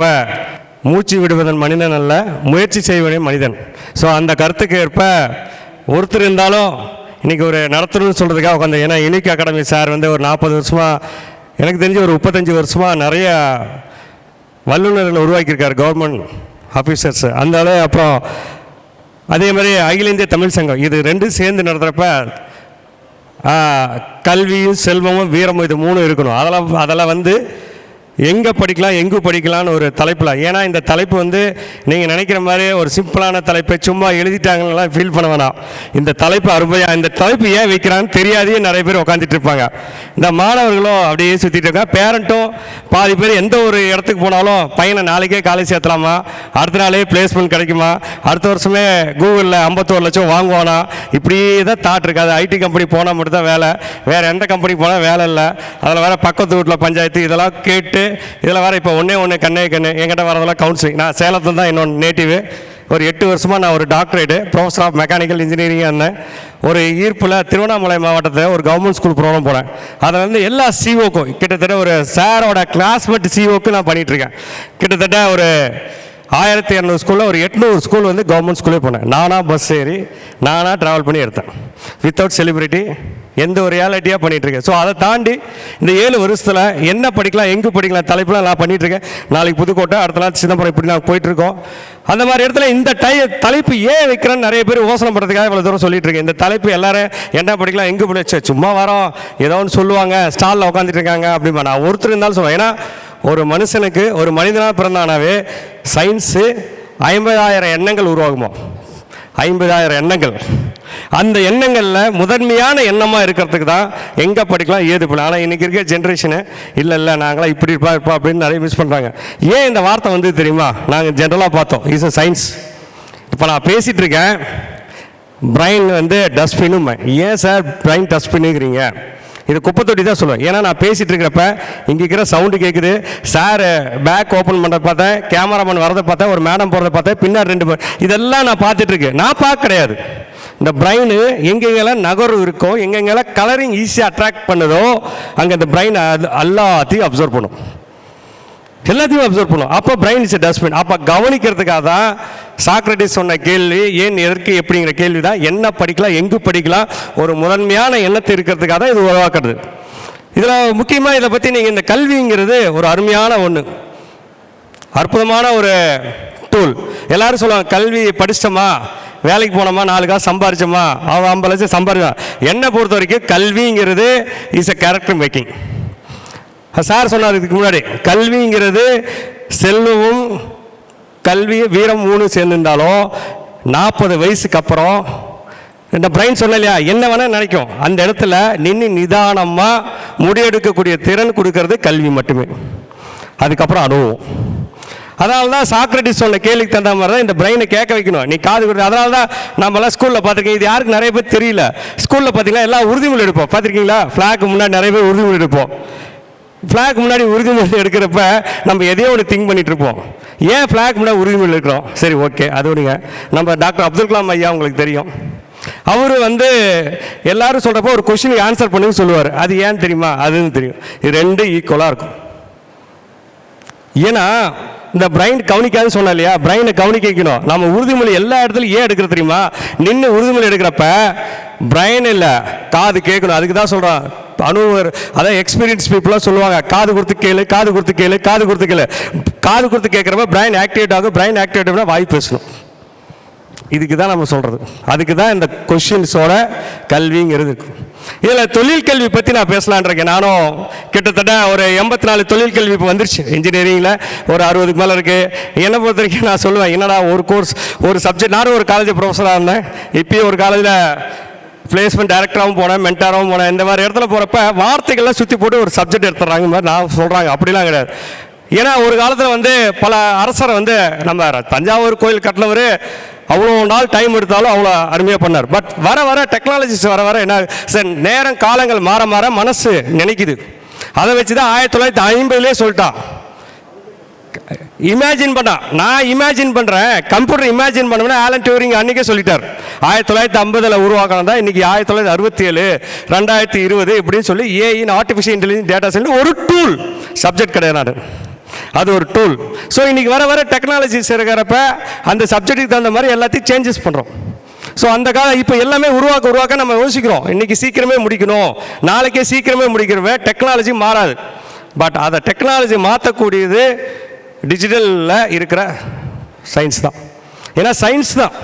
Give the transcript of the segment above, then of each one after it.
இப்போ மூச்சு விடுவதன் மனிதன் அல்ல, முயற்சி செய்வதே மனிதன். ஸோ அந்த கருத்துக்கு ஏற்ப ஒருத்தர் இருந்தாலும் இன்றைக்கி ஒரு நடத்தணும்னு சொல்கிறதுக்காக உட்காந்து, ஏன்னா யூனிக் அகாடமி சார் வந்து ஒரு 40 வருஷமாக, எனக்கு தெரிஞ்சு ஒரு 35 வருஷமாக நிறைய வல்லுநர்களை உருவாக்கியிருக்கார், கவர்மெண்ட் ஆஃபீஸர்ஸ் அந்த அளவு. அப்புறம் அதே மாதிரி அகில இந்திய தமிழ் சங்கம், இது ரெண்டும் சேர்ந்து நடத்துகிறப்ப கல்வியும் செல்வமும் வீரமும் இது 3 இருக்கணும். அதெல்லாம் வந்து எங்கே படிக்கலாம் எங்கே படிக்கலான்னு ஒரு தலைப்பில். ஏன்னா இந்த தலைப்பு வந்து நீங்கள் நினைக்கிற மாதிரி ஒரு சிம்பிளான தலைப்பை சும்மா எழுதிட்டாங்கலாம் ஃபீல் பண்ண வேணாம். இந்த தலைப்பு அருமையாக, இந்த தலைப்பு ஏன் வைக்கிறான்னு தெரியாதே நிறைய பேர் உட்காந்துட்டு இருப்பாங்க. இந்த மாணவர்களும் அப்படியே சுற்றிட்டு இருக்காங்க. பேரண்ட்டும் பாதி பேர் எந்த ஒரு இடத்துக்கு போனாலும் பையனை நாளைக்கே காலேஜ் சேர்த்தலாமா, அடுத்த நாளே பிளேஸ்மெண்ட் கிடைக்குமா, அடுத்த வருஷமே கூகுளில் 51 லட்சம் வாங்குவானா, இப்படியே தான் தாட் இருக்காது. ஐடி கம்பெனி போனால் மட்டும் தான் வேலை, வேறு எந்த கம்பெனிக்கு போனால் வேலை இல்லை. அதில் வேறு பக்கத்து வீட்டில் பஞ்சாயத்து இதெல்லாம் கேட்டு, இதில் வேறு இப்போ ஒன்று கண்ணே என்கிட்ட வரதெல்லாம் கவுன்சிலிங். நான் சேலத்தில் தான் என்னோட நேட்டிவ். ஒரு 8 வருஷமாக நான் ஒரு டாக்டரேட்டு ப்ரொஃபஸர் ஆஃப் மெக்கானிக்கல் இன்ஜினியரிங்காக இருந்தேன். ஒரு ஈர்ப்பில் திருவண்ணாமலை மாவட்டத்தில் ஒரு கவர்மெண்ட் ஸ்கூல் ப்ரோக்ராம் போனேன். அதில் வந்து எல்லா சிஓக்கும் கிட்டத்தட்ட ஒரு சாரோட கிளாஸ்மேட் சிஓக்கு நான் பண்ணிகிட்ருக்கேன். கிட்டத்தட்ட ஒரு 1200 ஸ்கூலில் ஒரு 800 ஸ்கூல் வந்து கவர்மெண்ட் ஸ்கூலே போனேன். நானாக பஸ் ஏறி நானாக ட்ராவல் பண்ணி எடுத்தேன், வித்தவுட் செலிபிரிட்டி, எந்த ஒரு ரியாலிட்டியாக பண்ணிகிட்ருக்கேன். ஸோ அதை தாண்டி இந்த 7 வருஷத்தில் என்ன படிக்கலாம் எங்கே படிக்கலாம் தலைப்புலாம் நான் பண்ணிகிட்ருக்கேன். நாளைக்கு புதுக்கோட்டை, அடுத்த நாள் சிதம்பரம், இப்படி நான் போயிட்டுருக்கோம். அந்த மாதிரி இடத்துல இந்த தலைப்பு ஏன் வைக்கிறேன்னு நிறைய பேர் யோசனை பண்ணுறதுக்காக இவ்வளோ தூரம் சொல்லிட்டு இருக்கேன். இந்த தலைப்பு எல்லாரும் என்ன படிக்கலாம் எங்கே படிச்சு சும்மா வரோம் ஏதோ ஒன்று சொல்லுவாங்க, ஸ்டாலில் உட்காந்துட்டு இருக்காங்க அப்படிமா. நான் ஒருத்தர் இருந்தாலும் சொல்லுவேன். ஏன்னா ஒரு மனுஷனுக்கு, ஒரு மனிதனாக பிறந்தானாவே சயின்ஸு 50,000 எண்ணங்கள் உருவாகுமா, 50,000 எண்ணங்கள். அந்த எண்ணங்களில் முதன்மையான எண்ணமாக இருக்கிறதுக்கு தான் எங்கே படிக்கலாம் ஏது பண்ணலாம். ஆனால் இன்றைக்கி இருக்க ஜென்ரேஷனு இல்லை நாங்களாம் இப்படி இருப்பா அப்படின்னு நிறைய மிஸ் பண்ணுறாங்க. ஏன் இந்த வார்த்தை வந்து தெரியுமா, நாங்கள் ஜென்ரலாக பார்த்தோம் இஸ் அ சயின்ஸ். இப்போ நான் பேசிகிட்டு இருக்கேன், பிரைன் வந்து டஸ்ட்பின்னு. ஏன் சார் பிரைன் டஸ்ட்பின்னுங்கிறீங்க? இது குப்பை தொட்டி தான் சொல்லுவேன். ஏன்னா நான் பேசிகிட்டு இருக்கிறப்ப இங்கே இருக்கிற சவுண்டு கேட்குது, சார் பேக் ஓப்பன் பண்ணுறத பார்த்தேன், கேமராமேன் வரதை பார்த்தேன், ஒரு மேடம் போகிறத பார்த்தேன், பின்னாடி 2 பேர், இதெல்லாம் நான் பார்த்துட்ருக்கேன். நான் பார்க்க கிடையாது. இந்த பிரைனு எங்கெங்கெல்லாம் நகர்வு இருக்கோ, எங்கெங்கெல்லாம் கலரிங் ஈஸியாக அட்ராக்ட் பண்ணுதோ அங்கே இந்த பிரைன் எல்லாத்தையும் அப்சர்வ் பண்ணும், எல்லாத்தையும் அப்சர்வ் பண்ணும். அப்போ பிரைன் இஸ் எ டஸ்ட்பின். அப்போ கவனிக்கிறதுக்காக தான் சாக்ரட்டிஸ் சொன்ன கேள்வி ஏன் எதற்கு எப்படிங்கிற கேள்வி தான். என்ன படிக்கலாம் எங்கு படிக்கலாம், ஒரு முதன்மையான எண்ணத்தை இருக்கிறதுக்காக தான் இது உருவாக்குறது. இதில் முக்கியமாக இதை பற்றி நீங்கள் இந்த கல்விங்கிறது ஒரு அருமையான ஒன்று, அற்புதமான ஒரு டூல். எல்லோரும் சொல்லுவாங்க கல்வி படிச்சிட்டோமா, வேலைக்கு போனோமா, 4 காசு சம்பாரிச்சோமா, அவன் 50 லட்சம் சம்பாதிச்சான். என்னை பொறுத்த வரைக்கும் கல்விங்கிறது is a character making. Sir சொன்னார் இதுக்கு முன்னாடி, கல்விங்கிறது செல்வமும் கல்வி வீரம் 3 சேர்ந்துருந்தாலும் 40 வயசுக்கு அப்புறம் இந்த பிரைன் சொன்ன இல்லையா, என்ன வேணால் நினைக்கும். அந்த இடத்துல நின்று நிதானமாக முடிவெடுக்கக்கூடிய திறன் கொடுக்கறது கல்வி மட்டுமே. அதுக்கப்புறம் அனுபவம். அதனால தான் சாக்ரட்டிஸ் சொன்ன கேள்விக்கு தகுந்த மாதிரி தான் இந்த பிரெயினை கேட்க வைக்கணும், நீ காது கொடுத்து. அதனால தான் நம்மளாம் ஸ்கூலில் பார்த்துருக்கேன், இது யாருக்கு நிறைய பேர் தெரியல. ஸ்கூலில் பார்த்தீங்கன்னா எல்லாம் உறுதிமொழி எடுப்போம், பார்த்துருக்கீங்களா? ஃப்ளாக் முன்னாடி நிறைய பேர் உறுதிமொழி எடுப்போம். ஃப்ளாக் முன்னாடி உறுதிமொழி எடுக்கிறப்ப நம்ம எதையோ ஒன்று திங்க் பண்ணிகிட்டு இருப்போம். ஏன் ஃப்ளாக் முன்னாடி உறுதிமொழி எடுக்கிறோம்? சரி, ஓகே, அது ஒன்றுங்க. நம்ம டாக்டர் அப்துல் கலாம் ஐயா உங்களுக்கு தெரியும், அவர் வந்து எல்லாரும் சொல்கிறப்போ ஒரு கொஸ்டினுக்கு ஆன்சர் பண்ணுன்னு சொல்லுவார். அது ஏன் தெரியுமா? அதுன்னு தெரியும். இது 2 ஈக்குவலாக இருக்கும். ஏன்னா இந்த பிரைன் கவனிக்காதுன்னு சொன்னா இல்லையா, பிரைனை கவனிக்க வைக்கணும். நம்ம உறுதிமொழி எல்லா இடத்துலையும் ஏன் எடுக்கிற தெரியுமா, நின்று உறுதிமொழி எடுக்கிறப்ப பிரைன் இல்லை காது கேட்கணும். அதுக்கு தான் சொல்கிறான் அனுபவர், அதாவது எக்ஸ்பீரியன்ஸ் பீப்புளாக சொல்லுவாங்க, காது கொடுத்து கேளு, காது கொடுத்து கேளு, காது கொடுத்து கேளு. காது கொடுத்து கேட்குறப்ப பிரைன் ஆக்டிவேட் ஆகும். பிரைன் ஆக்டிவேட் ஆகுனா வாய் பேசணும். இதுக்கு தான் நம்ம சொல்கிறது. அதுக்கு தான் இந்த கொஷின்ஸோட கல்விங்கிறது இருக்கு. இதில் தொழில் கல்வி பற்றி நான் பேசலான் இருக்கேன். நானும் கிட்டத்தட்ட ஒரு 84 தொழில் கல்வி இப்போ வந்துருச்சு. இன்ஜினியரிங்கில் ஒரு 60க்கு மேலே இருக்குது. என்னை பொறுத்த வரைக்கும் நான் சொல்லுவேன், என்னடா ஒரு கோர்ஸ் ஒரு சப்ஜெக்ட். நானும் ஒரு காலேஜ் ப்ரொஃபஸராக இருந்தேன். இப்போயும் ஒரு காலேஜில் பிளேஸ்மெண்ட் டைரக்டராகவும் போனேன், மென்டாராகவும் போனேன். இந்த மாதிரி இடத்துல போகிறப்ப வார்த்தைகள்லாம் சுற்றி போட்டு ஒரு சப்ஜெக்ட் எடுத்துடுறாங்க மாதிரி நான் சொல்கிறாங்க. அப்படிலாம் கிடையாது. ஏன்னா ஒரு காலத்தில் வந்து பல அரசரை வந்து நம்ம தஞ்சாவூர் கோயில் கட்டினவர் அவ்வளோ நாள் டைம் எடுத்தாலும் அவ்வளோ அருமையாக பண்ணார். பட் வர வர டெக்னாலஜிஸ் வர வர என்ன சார், நேரம் காலங்கள் மாற மாற மனசு நினைக்குது. அதை வச்சு தான் 1950லே சொல்லிட்டான். இமேஜின் பண்ணான். நான் இமேஜின் பண்ணுறேன், கம்ப்யூட்டர் இமேஜின் பண்ணுவேன்னா ஆலன் டியூரிங் அன்றைக்கே சொல்லிட்டார். 1950 உருவாக்கணும் தான் இன்றைக்கி 1967 2020 இப்படின்னு சொல்லி ஏஇன் ஆர்டிஃபிஷியல் இன்டெலிஜென்ஸ் டேட்டா சயின்ஸ் ஒரு டூல், சப்ஜெக்ட் கிடையாது. அது ஒரு டூல். ஸோ இன்றைக்கி வர வர டெக்னாலஜிஸ் இருக்கிறப்ப அந்த சப்ஜெக்ட்டுக்கு தகுந்த மாதிரி எல்லாத்தையும் சேஞ்சஸ் பண்ணுறோம். ஸோ அந்த காலம் இப்போ எல்லாமே உருவாக்க நம்ம யோசிக்கிறோம். இன்றைக்கி சீக்கிரமே முடிக்கணும், நாளைக்கே சீக்கிரமே முடிக்கிறவே டெக்னாலஜி மாறாது. பட் அதை டெக்னாலஜி மாற்றக்கூடியது டிஜிட்டலில் இருக்கிற சயின்ஸ் தான். ஏன்னா சயின்ஸ் தான்.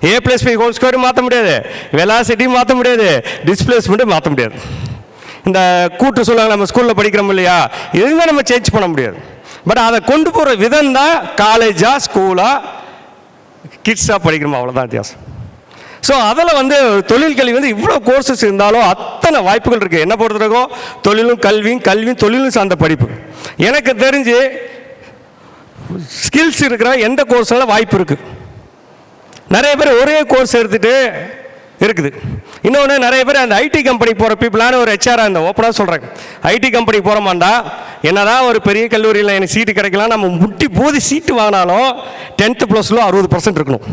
A+B² மாற்ற முடியாது, வெலாசிட்டி மாற்ற முடியாது, டிஸ்பிளேஸ்மெண்ட்டு மாற்ற முடியாது. இந்த கூட்டு சொல்லுவாங்க நம்ம ஸ்கூலில் படிக்கிறோம் இல்லையா, எதுவுமே நம்ம சேஞ்ச் பண்ண முடியாது. பட் அதை கொண்டு போகிற விதம் தான் காலேஜாக ஸ்கூலாக கிட்ஸாக படிக்கிறோமா, அவ்வளோதான் வித்தியாசம். ஸோ அதில் வந்து தொழில் கல்வி வந்து இவ்வளோ கோர்சஸ் இருந்தாலும் அத்தனை வாய்ப்புகள் இருக்குது. என்ன பொறுத்தவரைக்கும் தொழிலும் கல்வியும் தொழிலும் சார்ந்த படிப்பு. எனக்கு தெரிஞ்சு ஸ்கில்ஸ் இருக்கிற எந்த கோர்ஸில் வாய்ப்பு இருக்குது. நிறைய பேர் ஒரே கோர்ஸ் எடுத்துகிட்டு இருக்குது. இன்னொன்று நிறைய பேர் அந்த ஐடி கம்பெனி போகிற பீப்புளான ஒரு ஹெச்ஆராக இந்த ஓப்பனாக சொல்கிறாங்க, ஐடி கம்பெனி போகிறோமாண்டா என்னதான் ஒரு பெரிய கல்லூரியில் எனக்கு சீட்டு கிடைக்கலாம், நம்ம முட்டி போதி சீட்டு வாங்கினாலும் 10th +ல 60% இருக்கணும்,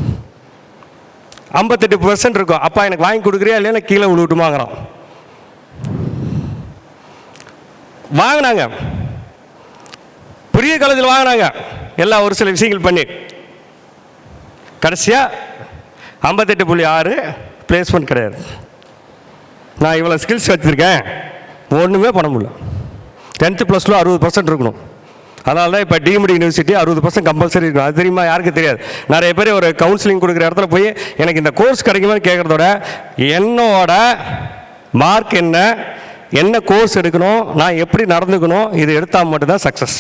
58% இருக்கும். அப்பா எனக்கு வாங்கி கொடுக்குறியா இல்லையா, கீழே விழுவிட்டுமாங்கிறான். வாங்கினாங்க, பெரிய காலேஜில் வாங்கினாங்க எல்லாம் ஒரு சில விஷயங்கள் பண்ணி, கடைசியாக 58.6 பிளேஸ்மெண்ட் கிடையாது. நான் இவ்வளோ ஸ்கில்ஸ் வச்சுருக்கேன், ஒன்றுமே பண்ண முடியல. 10th +ல 60% இருக்கணும். அதனால தான் இப்போ டீம்டு யூனிவர்சிட்டி 60% கம்பல்சரி இருக்கும். அது தெரியுமா, யாருக்கு தெரியாது. நிறைய பேர் ஒரு கவுன்சிலிங் கொடுக்குற இடத்துல போய் எனக்கு இந்த கோர்ஸ் கிடைக்குமான்னு கேட்குறதோட என்னோட மார்க் என்ன கோர்ஸ் எடுக்கணும், நான் எப்படி நடந்துக்கணும், இது எடுத்தால் மட்டும்தான் சக்ஸஸ்.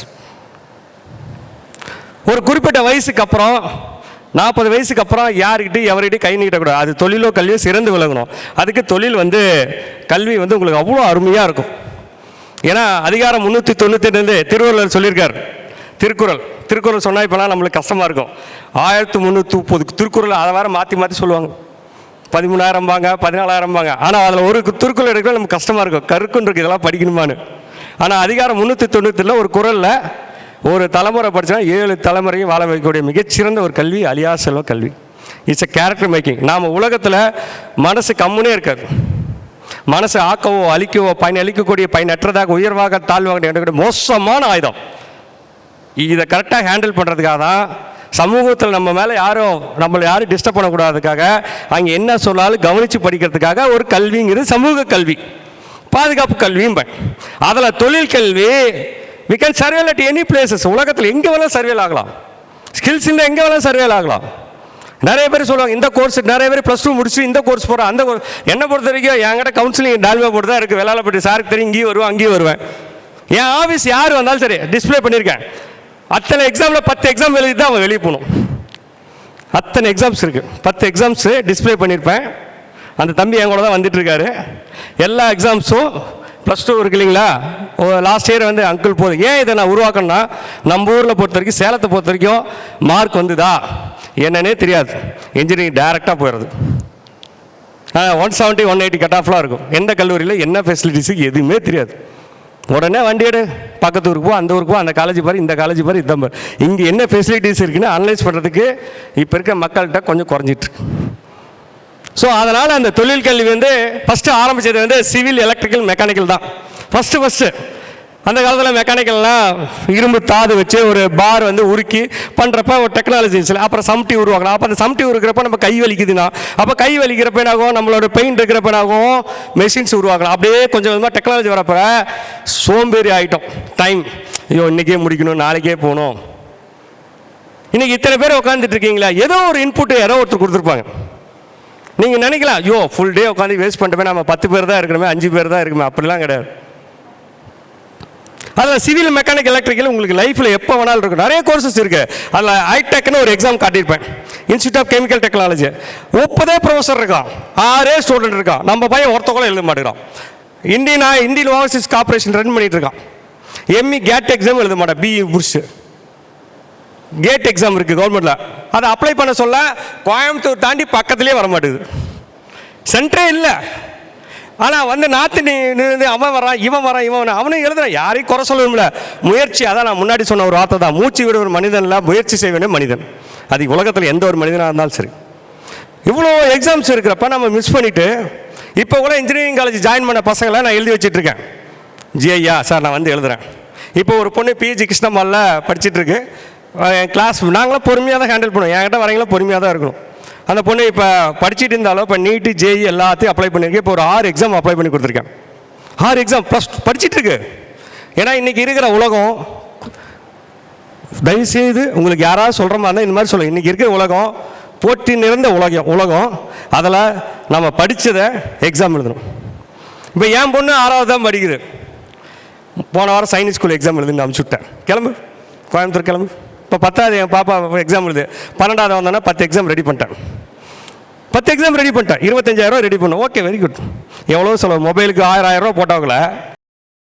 ஒரு குறிப்பிட்ட வயசுக்கு அப்புறம் 40 வயசுக்கு அப்புறம் எவர்கிட்டையும் கை நீட்டக்கூடாது. அது தொழிலோ கல்வியோ சிறந்து விளங்கணும். அதுக்கு தொழில் கல்வி உங்களுக்கு அவ்வளோ அருமையாக இருக்கும். ஏன்னா அதிகாரம் 392 திருவள்ளுவர் சொல்லியிருக்கார். திருக்குறள் சொன்னால் இப்போலாம் நம்மளுக்கு கஷ்டமாக இருக்கும். 1330 திருக்குறள் அதை வேறு மாற்றி சொல்லுவாங்க. 13,000 14,000. ஆனால் அதில் ஒரு திருக்குறள் எடுக்க நமக்கு கஷ்டமாக இருக்கும். கருக்குன்னு இருக்குது, இதெல்லாம் படிக்கணுமான்னு. ஆனால் அதிகாரம் 390 ஒரு குறளில் ஒரு தலைமுறை படித்தா 7 தலைமுறையும் வாழ வைக்கக்கூடிய மிகச்சிறந்த ஒரு கல்வி அழியா செல்வ கல்வி. It's a character making. நாம் உலகத்தில் மனசு கம்முனே இருக்காது. மனசை ஆக்கவோ அழிக்கவோ பயனளிக்கக்கூடிய பயனற்றதாக உயர்வாக தாழ்வாக மோசமான ஆயுதம். இதை கரெக்டாக ஹேண்டில் பண்ணுறதுக்காக தான் சமூகத்தில் நம்மளை யாரும் டிஸ்டர்ப் பண்ணக்கூடாதுக்காக அங்கே என்ன சொன்னாலும் கவனித்து படிக்கிறதுக்காக ஒரு கல்விங்கிறது சமூக கல்வி, பாதுகாப்பு கல்வியும். அதில் தொழில் கல்வி we can surveil at any places. உலகத்தில் எங்கே வேணாலும் சர்வேல் ஆகலாம். ஸ்கில்ஸ் இருந்தால் எங்கே வேணாலும் சர்வேல் ஆகலாம். நிறைய பேர் சொல்லுவாங்க இந்த கோர்ஸ், நிறைய பேர் +2 முடிச்சு இந்த கோர்ஸ் போகிறோம் அந்த கோர்ஸ். என்னை பொறுத்த வரைக்கும் என்கிட்ட கவுன்சிலிங் டால்மியா போட்டு தான் இருக்குது. வேளாளப்பட்டி சாருக்கு தெரியும், இங்கேயும் வருவேன் அங்கேயும் வருவேன். என் ஆஃபீஸ் யார் வந்தாலும் சரி டிஸ்பிளே பண்ணியிருக்கேன். அத்தனை எக்ஸாமில் 10 எக்ஸாம் எழுதி தான் அவன் வெளியே போகணும். அத்தனை எக்ஸாம்ஸ் இருக்குது, 10 எக்ஸாம்ஸு டிஸ்பிளே பண்ணியிருப்பேன். அந்த தம்பி என் கூட தான் வந்துட்டுருக்காரு. எல்லா எக்ஸாம்ஸும் +2 இருக்கு இல்லைங்களா. லாஸ்ட் இயர் அங்கிள் போதும். ஏன் இதை நான் உருவாக்கணும்னா, நம்ம ஊரில் பொறுத்த வரைக்கும் சேலத்தை பொறுத்த வரைக்கும் மார்க் வந்துதா என்னன்னே தெரியாது. இன்ஜினியரிங் டைரெக்டாக போயிடுறது. 170 180 கட் ஆஃப்லாம் இருக்கும். எந்த கல்லூரியில் என்ன ஃபெசிலிட்டிஸுக்கு எதுவுமே தெரியாது. உடனே வண்டி எடு, பக்கத்து ஊருக்கு போ, அந்த ஊருக்கு போ, அந்த காலேஜ் பாரு, இந்த காலேஜ் பாரு, இதான் பாரு. இங்கே என்ன ஃபெசிலிட்டிஸ் இருக்குன்னு அனலைஸ் பண்ணுறதுக்கு இப்போ இருக்க மக்கள்கிட்ட கொஞ்சம் குறைஞ்சிட்ருக்கு. ஸோ அதனால் அந்த தொழில் கல்வி ஃபஸ்ட்டு ஆரம்பித்தது சிவில் எலக்ட்ரிக்கல் மெக்கானிக்கல் தான் ஃபஸ்ட்டு. அந்த காலத்தில் மெக்கானிக்கல்லாம் இரும்பு தாது வச்சு ஒரு பார் உருக்கி பண்ணுறப்ப ஒரு டெக்னாலஜிஸில் அப்புறம் சம்டி உருவாக்கலாம். அப்போ அந்த சம்டி உருக்கிறப்ப நம்ம கை வலிக்குதுன்னா, அப்போ கை வலிக்கிறப்ப என்னாகும், நம்மளோட பெயிண்ட் இருக்கிறப்ப என்னாகும், மெஷின்ஸ் உருவாக்கலாம். அப்படியே கொஞ்சம் கொஞ்சமாக டெக்னாலஜி வரப்போ சோம்பேறி ஆகிட்டோம். டைம், ஐயோ இன்றைக்கே முடிக்கணும், நாளைக்கே போகணும். இன்றைக்கி இத்தனை பேர் உட்காந்துட்டு இருக்கீங்களா, ஏதோ ஒரு இன்புட்டு யாரோ ஒருத்தர் கொடுத்துருப்பாங்க. நீங்கள் நினைக்கலாம், ஐயோ ஃபுல் டே உட்காந்து வேஸ்ட் பண்ணிட்டோமே, நம்ம 10 பேர் தான் இருக்கணுமே, 5 பேர் தான் இருக்குமே. அப்படிலாம் கிடையாது. அதில் சிவில் மெக்கானிக் எலக்ட்ரிக்கல் உங்களுக்கு லைஃப்பில் எப்போ வேணாலும் இருக்கும். நிறைய கோர்சஸ் இருக்குது. அதில் ஐடெக்னு ஒரு எக்ஸாம் காட்டியிருப்பேன். Institute of chemical technology 30 professor இருக்கான், 6 ஸ்டூடெண்ட் இருக்கான். நம்ம பையன் ஒருத்த கூட எழுத மாட்டேங்கிறான். இந்தியன் ஓவர்சீஸ் கார்பரேஷன் ரன் பண்ணிட்டு இருக்கான். எம்இ கேட் எக்ஸாம் எழுத மாட்டான். பிஇ முடிச்சு கேட் எக்ஸாம் இருக்குது கவர்மெண்ட்டில், அதை அப்ளை பண்ண சொல்ல கோயம்புத்தூர் தாண்டி பக்கத்துலேயே வர மாட்டேங்குது. சென்டரே இல்லை. ஆனால் நாற்று அவன் வரான், இவன் அவனும் எழுதுறான். யாரையும் குறை சொல்லணும்ல. முயற்சி, அதான் நான் முன்னாடி சொன்ன ஒரு வார்த்தை தான், மூச்சு விட ஒரு மனிதன் இல்லை, முயற்சி செய்ய வேண்டிய மனிதன். அது உலகத்தில் எந்த ஒரு மனிதனாக இருந்தாலும் சரி. இவ்வளோ எக்ஸாம்ஸ் இருக்கிறப்ப நம்ம மிஸ் பண்ணிவிட்டு இப்போ கூட இன்ஜினியரிங் காலேஜ் ஜாயின் பண்ண பசங்களை நான் எழுதி வச்சிட்ருக்கேன். ஜிஐயா சார் நான் எழுதுகிறேன். இப்போ ஒரு பொண்ணு பிஜி கிருஷ்ணமாலில் படிச்சிட்ருக்கு. என் கிளாஸ் நாங்களாம் பொறுமையாக தான் ஹேண்டில் பண்ணுவோம். என்கிட்ட வரவங்களாம் பொறுமையாக தான் இருக்கணும். அந்த பொண்ணு இப்போ படிச்சுட்டு இருந்தாலும் இப்போ நீட்டு ஜேஇ எல்லாத்தையும் அப்ளை பண்ணியிருக்கேன். இப்போ ஒரு 6 எக்ஸாம் அப்ளை பண்ணி கொடுத்துருக்கேன். 6 எக்ஸாம் ப்ளஸ் படிச்சிட்ருக்கு. ஏன்னா இன்றைக்கி இருக்கிற உலகம், தயவுசெய்து உங்களுக்கு யாராவது சொல்கிற மாதிரி இருந்தால் இந்த மாதிரி சொல்லுங்கள். இன்றைக்கி இருக்கிற உலகம் போட்டி நிறைந்த உலகம். அதில் நம்ம படித்ததை எக்ஸாம் எழுதணும். இப்போ என் பொண்ணு 6வது தான் படிக்குது. போன வாரம் சைனிக் ஸ்கூல் எக்ஸாம் எழுதுன்னு அனுப்பிச்சுட்டேன். கிளம்பு, கோயம்புத்தூர் கிளம்பு. இப்போ 10வது என் பாப்பா எக்ஸாம் எழுது. 12வது வந்தோன்னா 10 எக்ஸாம் ரெடி பண்ணிட்டேன். 10 எக்ஸாம் ரெடி பண்ணிட்டேன். 25,000 ரெடி பண்ணேன். Okay, very good. எவ்வளோ சொல்ல, மொபைலுக்கு 1000 ரூபா போட்டவங்கள